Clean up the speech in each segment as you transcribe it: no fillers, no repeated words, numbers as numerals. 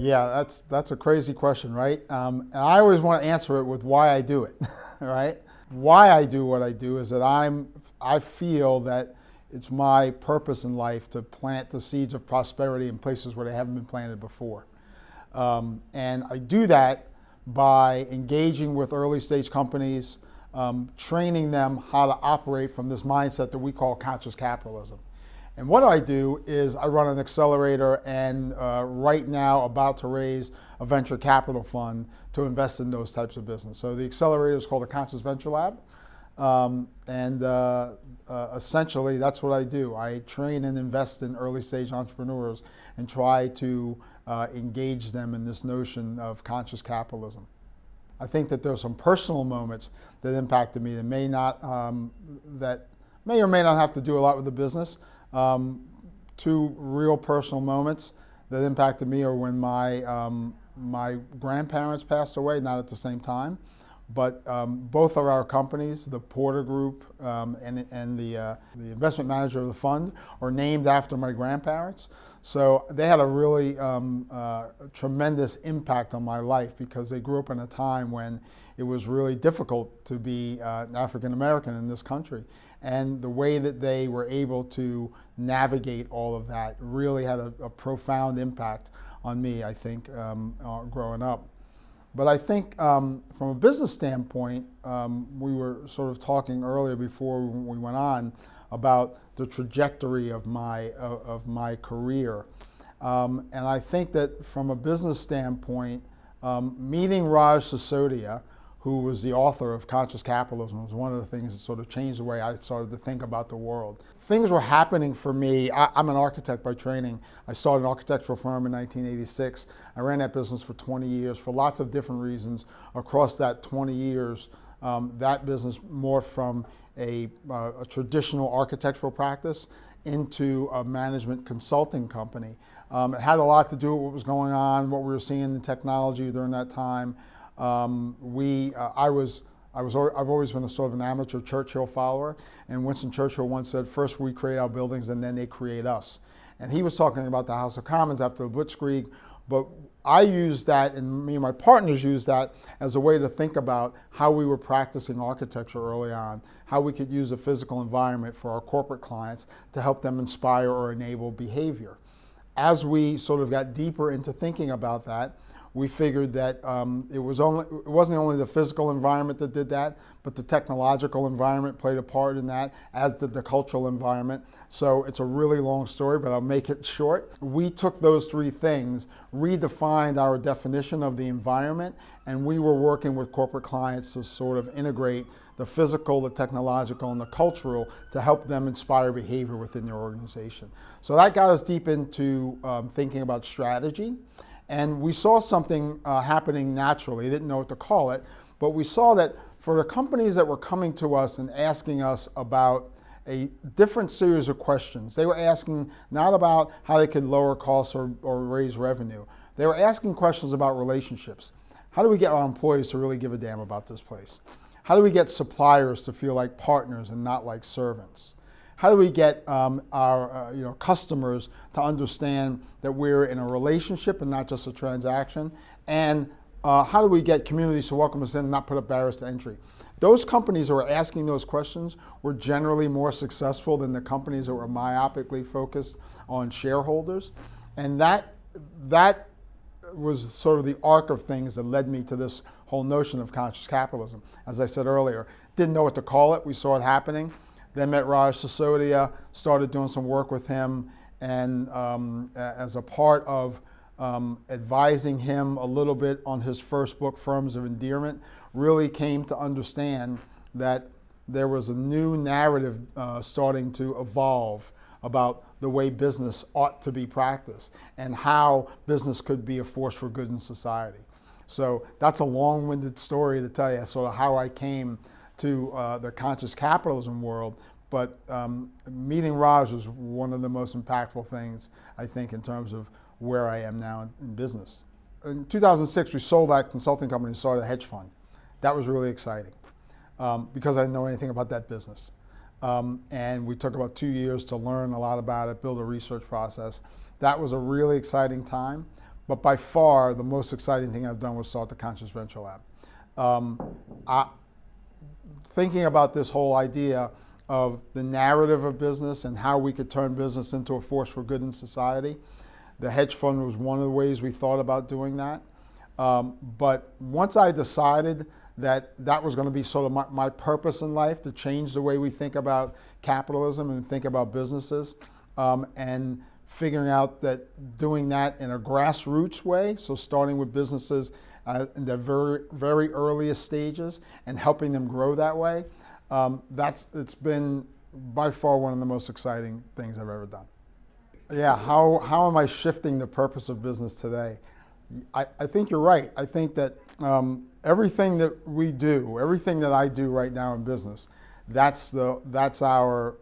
Yeah, that's a crazy question, right? And I always want to answer it with why I do it, right? Why I do what I do is that I feel that it's my purpose in life to plant the seeds of prosperity in places where they haven't been planted before. And I do that by engaging with early stage companies, training them how to operate from this mindset that we call conscious capitalism. And what I do is I run an accelerator and right now about to raise a venture capital fund to invest in those types of business. So the accelerator is called the Conscious Venture Lab. Essentially that's what I do. I train and invest in early stage entrepreneurs and try to engage them in this notion of conscious capitalism. I think that there's some personal moments that impacted me that may not, that may or may not have to do a lot with the business. Two real personal moments that impacted me are when my grandparents passed away, not at the same time, but both of our companies, the Porter Group and the investment manager of the fund, are named after my grandparents. So they had a really tremendous impact on my life because they grew up in a time when it was really difficult to be an African American in this country. And the way that they were able to navigate all of that really had a profound impact on me, I think, growing up. But I think from a business standpoint, we were sort of talking earlier before we went on about the trajectory of my career. And I think that from a business standpoint, meeting Raj Sisodia, who was the author of Conscious Capitalism, was one of the things that sort of changed the way I started to think about the world. Things were happening for me. I'm an architect by training. I started an architectural firm in 1986. I ran that business for 20 years for lots of different reasons. Across that 20 years, that business morphed from a traditional architectural practice into a management consulting company. It had a lot to do with what was going on, what we were seeing in technology during that time. I've always been a sort of an amateur Churchill follower, and Winston Churchill once said, "First we create our buildings and then they create us." And he was talking about the House of Commons after the Blitzkrieg, but I used that, and me and my partners used that as a way to think about how we were practicing architecture early on, how we could use a physical environment for our corporate clients to help them inspire or enable behavior. As we sort of got deeper into thinking about that, we figured that it wasn't only the physical environment that did that, but the technological environment played a part in that, as did the cultural environment. So it's a really long story, but I'll make it short. We took those three things, redefined our definition of the environment, and we were working with corporate clients to sort of integrate the physical, the technological, and the cultural to help them inspire behavior within their organization. So that got us deep into thinking about strategy. And we saw something happening naturally. Didn't know what to call it, but we saw that for the companies that were coming to us and asking us about a different series of questions, they were asking not about how they could lower costs or raise revenue. They were asking questions about relationships. How do we get our employees to really give a damn about this place? How do we get suppliers to feel like partners and not like servants? How do we get our customers to understand that we're in a relationship and not just a transaction? And how do we get communities to welcome us in and not put up barriers to entry? Those companies that were asking those questions were generally more successful than the companies that were myopically focused on shareholders. And that was sort of the arc of things that led me to this whole notion of conscious capitalism. As I said earlier, didn't know what to call it. We saw it happening. Then met Raj Sisodia, started doing some work with him, and as a part of advising him a little bit on his first book, Firms of Endearment, really came to understand that there was a new narrative starting to evolve about the way business ought to be practiced and how business could be a force for good in society. So that's a long-winded story to tell you sort of how I came to the conscious capitalism world, but meeting Raj was one of the most impactful things, I think, in terms of where I am now in business. In 2006, we sold that consulting company and started a hedge fund. That was really exciting because I didn't know anything about that business. And we took about 2 years to learn a lot about it, build a research process. That was a really exciting time, But by far, the most exciting thing I've done was start the Conscious Venture Lab. Thinking about this whole idea of the narrative of business and how we could turn business into a force for good in society. The hedge fund was one of the ways we thought about doing that. But once I decided that that was going to be sort of my purpose in life, to change the way we think about capitalism and think about businesses, and figuring out that doing that in a grassroots way, so starting with businesses in their very, very earliest stages and helping them grow that way, it's been by far one of the most exciting things I've ever done. Yeah, how am I shifting the purpose of business today? I think you're right. I think that everything that we do, everything that I do right now in business, that's our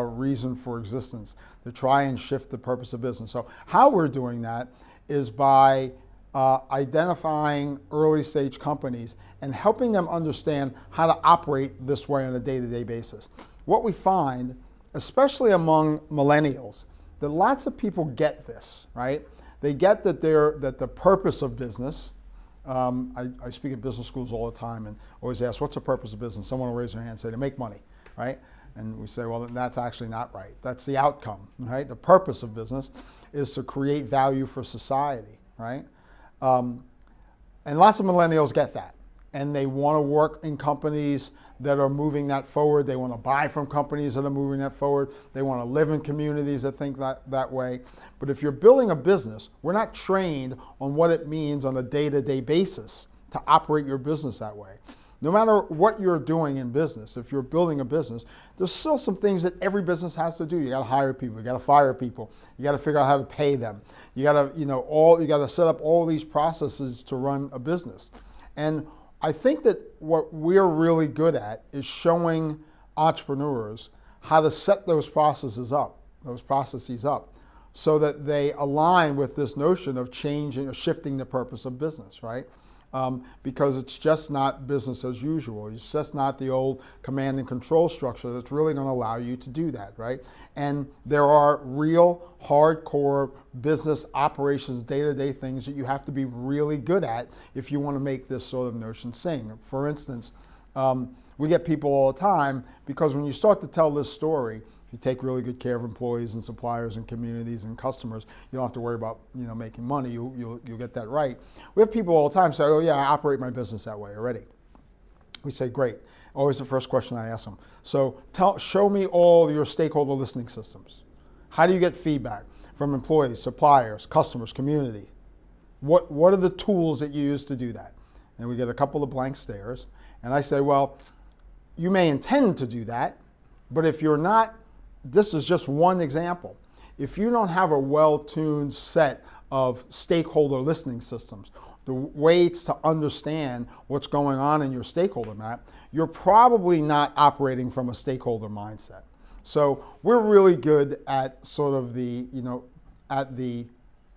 reason for existence, to try and shift the purpose of business. So how we're doing that is by identifying early stage companies and helping them understand how to operate this way on a day-to-day basis. What we find, especially among millennials, that lots of people get this, right? They get that the purpose of business, I speak at business schools all the time and always ask, what's the purpose of business? Someone will raise their hand and say, to make money, right? And we say, well, that's actually not right. That's the outcome, right? The purpose of business is to create value for society, right? And lots of millennials get that. And they want to work in companies that are moving that forward. They want to buy from companies that are moving that forward. They want to live in communities that think that way. But if you're building a business, we're not trained on what it means on a day-to-day basis to operate your business that way. No matter what you're doing in business, if you're building a business, there's still some things that every business has to do. You got to hire people, you got to fire people, you got to figure out how to pay them. You got to, you got to set up all these processes to run a business. And I think that what we're really good at is showing entrepreneurs how to set those processes up, so that they align with this notion of changing or shifting the purpose of business, right? Because it's just not business as usual. It's just not the old command and control structure that's really going to allow you to do that, right? And there are real hardcore business operations, day-to-day things that you have to be really good at if you want to make this sort of notion sing. For instance, we get people all the time, because when you start to tell this story, if you take really good care of employees and suppliers and communities and customers, you don't have to worry about making money. You'll get that right. We have people all the time say, oh yeah, I operate my business that way already. We say, great. Always the first question I ask them. So show me all your stakeholder listening systems. How do you get feedback from employees, suppliers, customers, community? What are the tools that you use to do that? And we get a couple of blank stares. And I say, well, you may intend to do that, but if you're not, this is just one example. If you don't have a well-tuned set of stakeholder listening systems, the ways to understand what's going on in your stakeholder map, you're probably not operating from a stakeholder mindset. So we're really good at sort of the, at the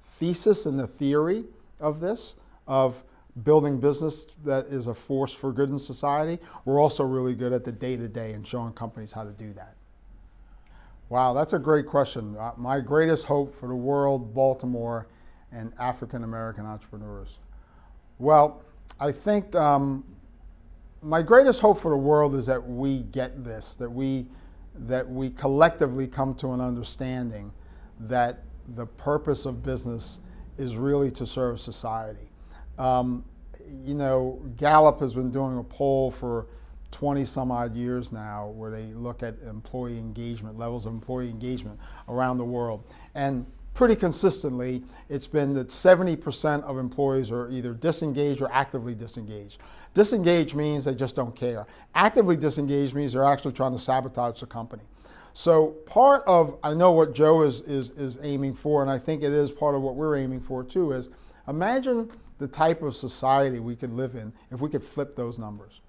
thesis and the theory of this, of building business that is a force for good in society. We're also really good at the day-to-day and showing companies how to do that. Wow, that's a great question. My greatest hope for the world, Baltimore, and African-American entrepreneurs. Well, I think my greatest hope for the world is that we get this, that we collectively come to an understanding that the purpose of business is really to serve society. Gallup has been doing a poll for 20 some odd years now, where they look at employee engagement, levels of employee engagement around the world. And pretty consistently, it's been that 70% of employees are either disengaged or actively disengaged. Disengaged means they just don't care. Actively disengaged means they're actually trying to sabotage the company. So part of, I know what Joe is aiming for, and I think it is part of what we're aiming for too, is imagine the type of society we could live in if we could flip those numbers.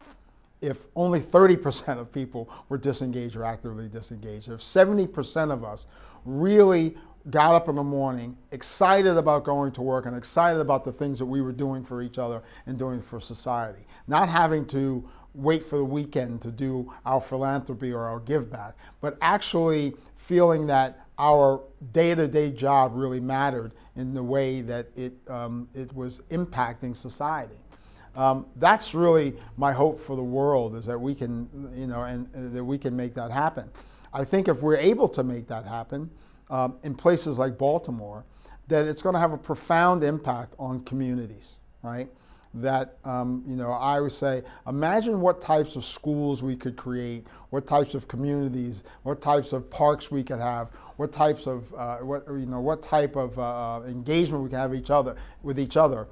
If only 30% of people were disengaged or actively disengaged, if 70% of us really got up in the morning excited about going to work and excited about the things that we were doing for each other and doing for society, not having to wait for the weekend to do our philanthropy or our give back, but actually feeling that our day-to-day job really mattered in the way that it was impacting society. That's really my hope for the world, is that we can, and that we can make that happen. I think if we're able to make that happen in places like Baltimore, that it's going to have a profound impact on communities, right? That, I would say, imagine what types of schools we could create, what types of communities, what types of parks we could have, what types of, what type of engagement we can have with each other,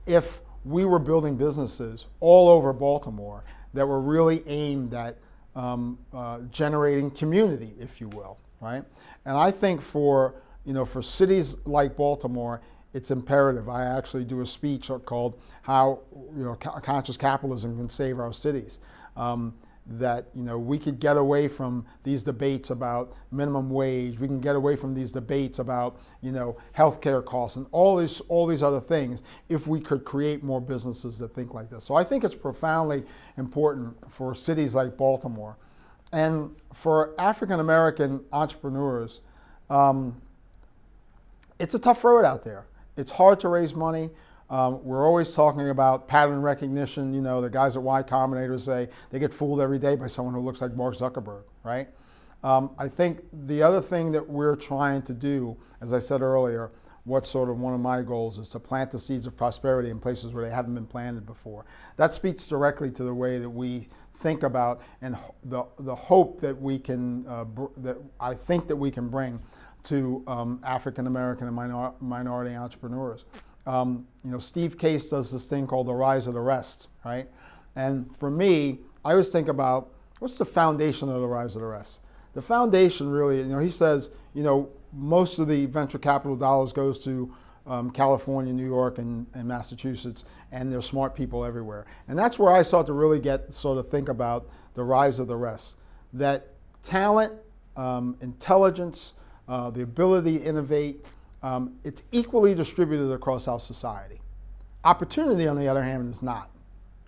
if we were building businesses all over Baltimore that were really aimed at generating community, if you will, right? And I think for cities like Baltimore, it's imperative. I actually do a speech called "How Conscious Capitalism Can Save Our Cities." That we could get away from these debates about minimum wage. We can get away from these debates about healthcare costs and all these other things if we could create more businesses that think like this. So I think it's profoundly important for cities like Baltimore, and for African American entrepreneurs. It's a tough road out there. It's hard to raise money. We're always talking about pattern recognition. The guys at Y Combinator say they get fooled every day by someone who looks like Mark Zuckerberg, right? I think the other thing that we're trying to do, as I said earlier, what's sort of one of my goals, is to plant the seeds of prosperity in places where they haven't been planted before. That speaks directly to the way that we think about and the hope that we can, that I think that we can bring to African American and minority entrepreneurs. Steve Case does this thing called the rise of the rest, right? And for me, I always think about, what's the foundation of the rise of the rest? The foundation really, he says, most of the venture capital dollars goes to California, New York, and Massachusetts, and there's smart people everywhere. And that's where I start to really think about the rise of the rest. That talent, intelligence, the ability to innovate, it's equally distributed across our society. Opportunity, on the other hand, is not,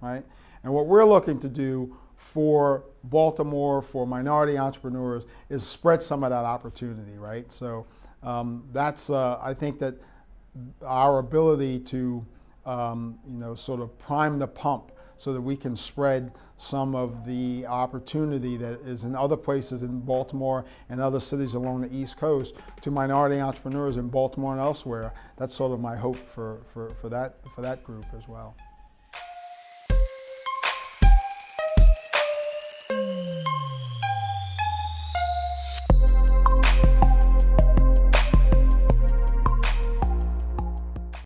right? And what we're looking to do for Baltimore, for minority entrepreneurs, is spread some of that opportunity, right? So that's, I think that our ability to, sort of prime the pump so that we can spread some of the opportunity that is in other places in Baltimore and other cities along the East Coast to minority entrepreneurs in Baltimore and elsewhere. That's sort of my hope for that group as well.